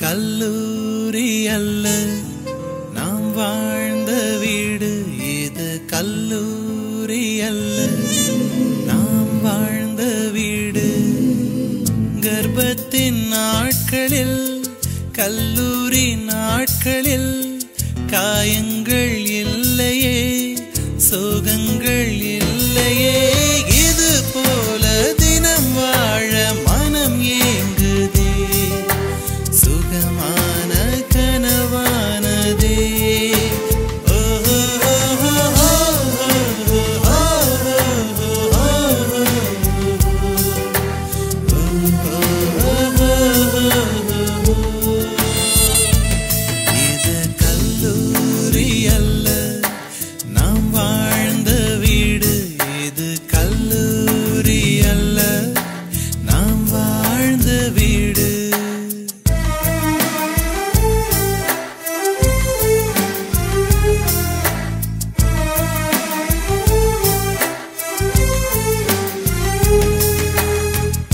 கல்லூரி அல்ல நாம் வாழ்ந்த வீடு, இது கல்லூரி அல்ல நாம் வாழ்ந்த வீடு. கர்ப்பத்தின் நாட்களில் கல்லூரி நாட்களில் காயங்கள் இல்லையே, சோகங்கள் இல்லையே. இது போல தினம் வாழ மனம் ஏங்குதே, சுகமான கனவானதே. இது கல்லூரி அல்ல நாம் வாழ்ந்த வீடு, இது கல்லூரி அல்ல நாம் வாழ்ந்த வீடு.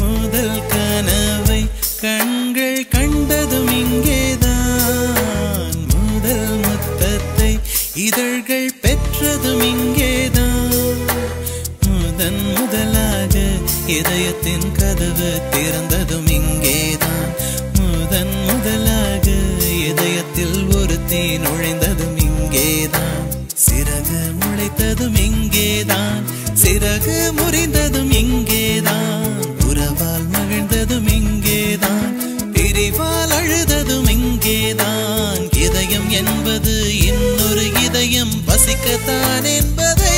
முதல் கனவை கண்கள் கண்டதும் இங்கேதான், முதல் முத்தத்தை இதழ்கள் பெற்றதும் இங்கேதான். முதன் முதலாக இதயத்தின் கதவு திறந்ததும் இங்கேதான், முதன் முதலாக இதயத்தில் ஒருத்தி நுழைந்ததும் இங்கேதான். சிறகு முளைத்ததும் இங்கேதான், சிறகு முறிந்ததும் இங்கேதான். உறவால் மகிழ்ந்ததும் இங்கேதான், பிரிவால் அழுததும் இங்கேதான். இதயம் என்பது இன்னொரு இதயம் வசிக்கத்தான் என்பதை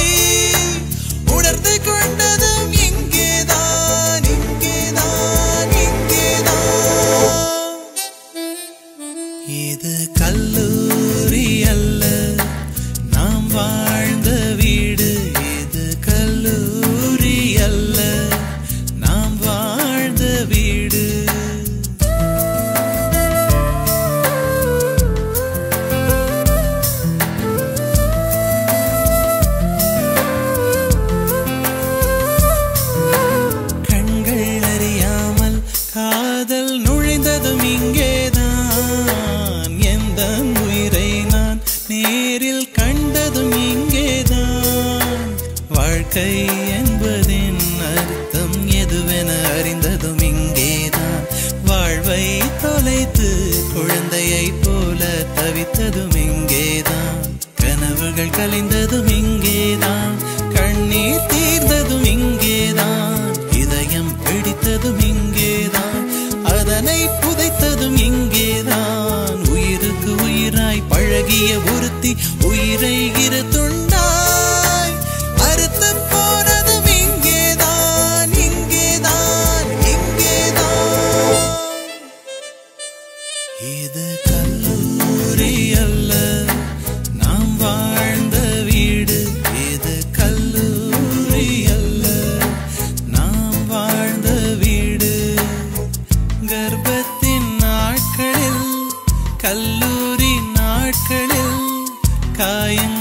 உணர்ந்து கொண்டதும் இங்கேதான், இங்கேதான், இங்கேதான். இது கல்லூரி அல்ல நாம் வாழ்ந்த வீடு, இது கல்லூரி அல்ல நாம் வாழ்ந்த வீடு. கண்கள் அறியாமல் காதல் நுழைந்ததும் இங்கேதான், எந்த உயிரை நான் நேரில் கண்டதும் இங்கேதான். வாழ்க்கை என்பதின் அர்த்தம் எதுவென அறிந்ததும் இங்கேதான். வாழ்வை தொலைத்து குழந்தையை போல தவித்ததும் இங்கேதான். கனவுகள் கலைந்ததும் இங்கேதான், கண்ணீர் தீர்ந்ததும் இங்கேதான். இதயம் பிடித்ததும் இங்கேதான், அதனை புதைத்ததும் இங்கேதான். உயிருக்கு உயிராய் பழகிய ஒருத்தி உயிரை இரு துண்டாய் அறுத்து போனதும் இங்கேதான், இங்கேதான், இங்கேதான். இது கல்லூரி அல்ல நாம் வாழ்ந்த வீடு, இது கல்லூரி அல்ல நாம் வாழ்ந்த வீடு. கர்ப்பத்தின் நாட்களில் கல்லூரி நாட்களில் காயங்கள்